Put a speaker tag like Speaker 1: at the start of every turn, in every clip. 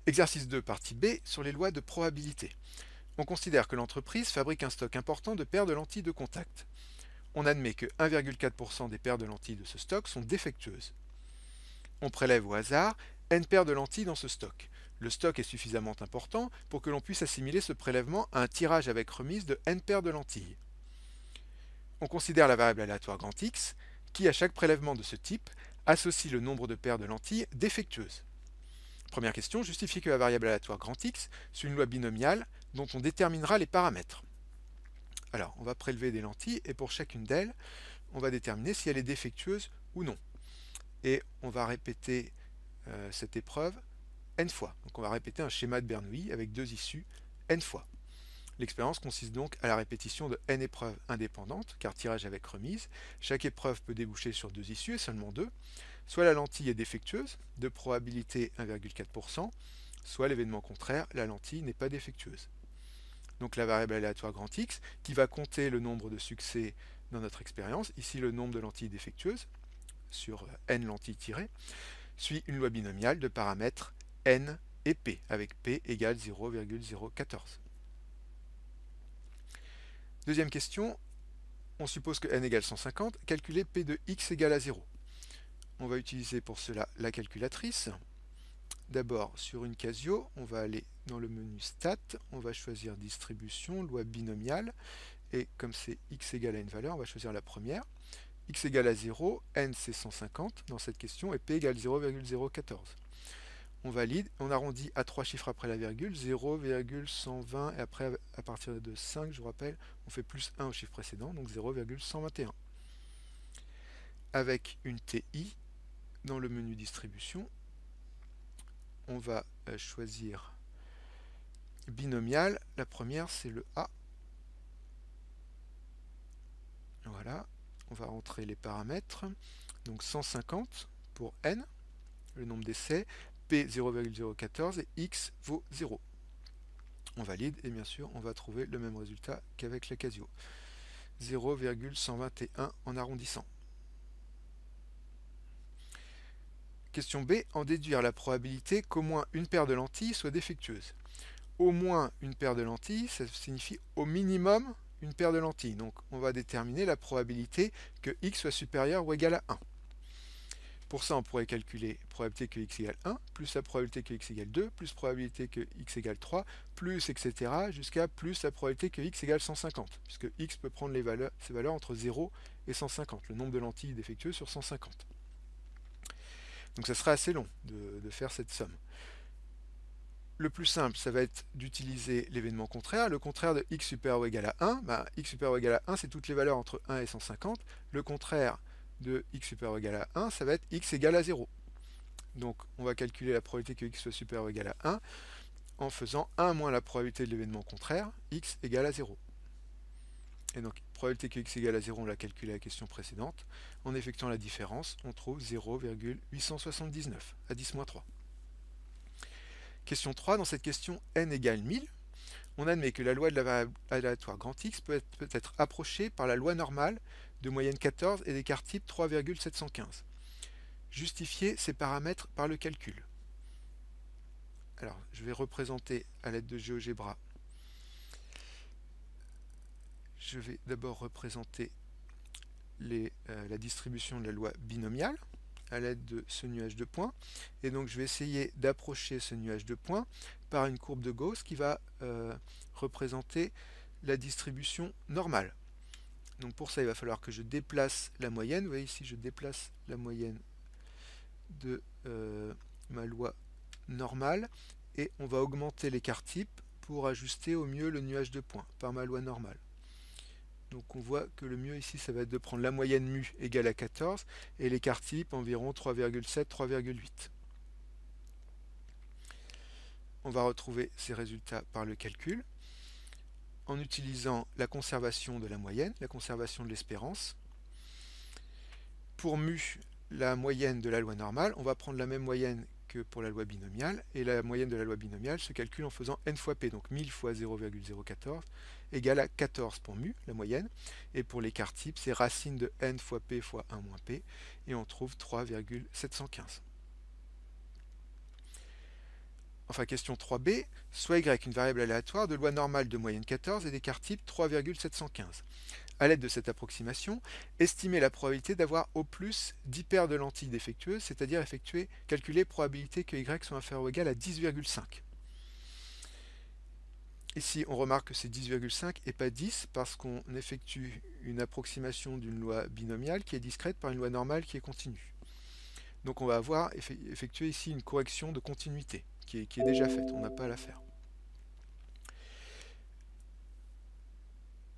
Speaker 1: Exercice 2, partie B, sur les lois de probabilité. On considère que l'entreprise fabrique un stock important de paires de lentilles de contact. On admet que 1,4% des paires de lentilles de ce stock sont défectueuses. On prélève au hasard n paires de lentilles dans ce stock. Le stock est suffisamment important pour que l'on puisse assimiler ce prélèvement à un tirage avec remise de n paires de lentilles. On considère la variable aléatoire grand X, qui à chaque prélèvement de ce type associe le nombre de paires de lentilles défectueuses. Première question, justifier que la variable aléatoire grand X suit une loi binomiale dont on déterminera les paramètres. Alors, on va prélever des lentilles et pour chacune d'elles, on va déterminer si elle est défectueuse ou non. Et on va répéter cette épreuve n fois. Donc on va répéter un schéma de Bernoulli avec deux issues n fois. L'expérience consiste donc à la répétition de n épreuves indépendantes, car tirage avec remise. Chaque épreuve peut déboucher sur deux issues et seulement deux. Soit la lentille est défectueuse, de probabilité 1,4%, soit l'événement contraire, la lentille n'est pas défectueuse. Donc la variable aléatoire grand X, qui va compter le nombre de succès dans notre expérience, ici le nombre de lentilles défectueuses, sur n lentilles tirées, suit une loi binomiale de paramètres n et p, avec p égale 0,014. Deuxième question, on suppose que n égale 150, calculer p de x égale à 0. On va utiliser pour cela la calculatrice. D'abord, sur une Casio, on va aller dans le menu Stat, on va choisir Distribution, loi binomiale, et comme c'est x égale à une valeur, on va choisir la première. X égale à 0, n c'est 150 dans cette question, et p égale 0,014. On valide, on arrondit à 3 chiffres après la virgule, 0,120, et après, à partir de 5, je vous rappelle, on fait plus 1 au chiffre précédent, donc 0,121. Avec une TI, dans le menu distribution, on va choisir binomial. La première, c'est le A. Voilà, on va rentrer les paramètres. Donc 150 pour n, le nombre d'essais, p 0,014 et x vaut 0. On valide et bien sûr, on va trouver le même résultat qu'avec la Casio. 0,121 en arrondissant. Question B, en déduire la probabilité qu'au moins une paire de lentilles soit défectueuse. Au moins une paire de lentilles, ça signifie au minimum une paire de lentilles. Donc on va déterminer la probabilité que x soit supérieur ou égal à 1. Pour ça, on pourrait calculer probabilité que x égale 1, plus la probabilité que x égale 2, plus probabilité que x égale 3, plus etc. jusqu'à plus la probabilité que x égale 150, puisque x peut prendre ses valeurs entre 0 et 150, le nombre de lentilles défectueuses sur 150. Donc ça sera assez long de faire cette somme. Le plus simple, ça va être d'utiliser l'événement contraire. Le contraire de x supérieur ou égal à 1, x supérieur ou égal à 1, c'est toutes les valeurs entre 1 et 150. Le contraire de x supérieur ou égal à 1, ça va être x égale à 0. Donc on va calculer la probabilité que x soit supérieur ou égal à 1 en faisant 1 moins la probabilité de l'événement contraire, x égale à 0. Et donc, probabilité que x égale à 0, on l'a calculé à la question précédente. En effectuant la différence, on trouve 0,879 à 10-3. Question 3, dans cette question n égale 1000, on admet que la loi de la variable aléatoire grand X peut être approchée par la loi normale de moyenne 14 et d'écart type 3,715. Justifier ces paramètres par le calcul. Alors, je vais représenter à l'aide de GeoGebra. Je vais d'abord représenter la distribution de la loi binomiale à l'aide de ce nuage de points. Et donc je vais essayer d'approcher ce nuage de points par une courbe de Gauss qui va représenter la distribution normale. Donc pour ça, il va falloir que je déplace la moyenne. Vous voyez ici, je déplace la moyenne de ma loi normale. Et on va augmenter l'écart type pour ajuster au mieux le nuage de points par ma loi normale. Donc on voit que le mieux ici, ça va être de prendre la moyenne mu égale à 14 et l'écart type environ 3,7, 3,8. On va retrouver ces résultats par le calcul en utilisant la conservation de la moyenne, la conservation de l'espérance. Pour mu, la moyenne de la loi normale, on va prendre la même moyenne que pour la loi binomiale, et la moyenne de la loi binomiale se calcule en faisant n fois p, donc 1000 fois 0,014 égale à 14 pour mu, la moyenne, et pour l'écart type, c'est racine de n fois p fois 1 moins p, et on trouve 3,715. Enfin, question 3b, soit y une variable aléatoire de loi normale de moyenne 14 et d'écart type 3,715. À l'aide de cette approximation, estimez la probabilité d'avoir au plus 10 paires de lentilles défectueuses, c'est-à-dire calculer probabilité que y soit inférieur ou égal à 10,5. Ici, on remarque que c'est 10,5 et pas 10 parce qu'on effectue une approximation d'une loi binomiale qui est discrète par une loi normale qui est continue. Donc on va avoir effectué ici une correction de continuité qui est déjà faite, on n'a pas à la faire.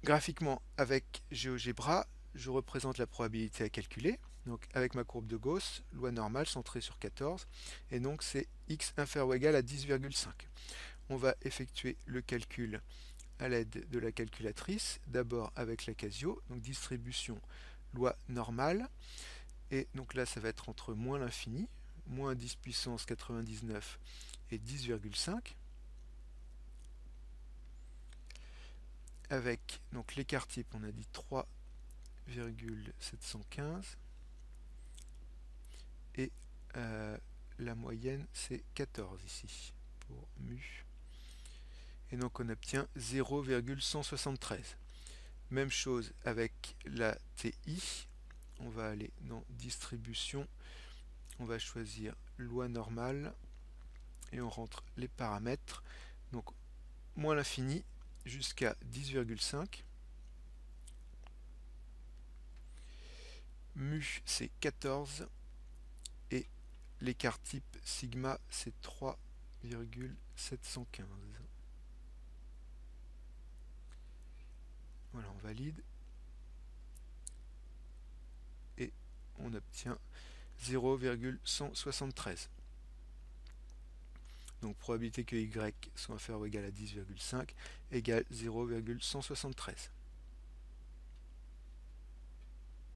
Speaker 1: Graphiquement, avec GeoGebra, je représente la probabilité à calculer. Donc avec ma courbe de Gauss, loi normale centrée sur 14, et donc c'est x inférieur ou égal à 10,5. On va effectuer le calcul à l'aide de la calculatrice, d'abord avec la Casio, donc distribution loi normale, et donc là ça va être entre moins l'infini, moins 10 puissance 99 et 10,5, avec donc l'écart type, on a dit 3,715, et la moyenne c'est 14 ici, pour mu. Et donc on obtient 0,173. Même chose avec la TI, on va aller dans distribution, on va choisir loi normale, et on rentre les paramètres, donc moins l'infini jusqu'à 10,5, mu c'est 14, et l'écart type sigma c'est 3,715. Voilà, on valide, et on obtient 0,173. Donc probabilité que y soit inférieur ou égal à 10,5 égale 0,173.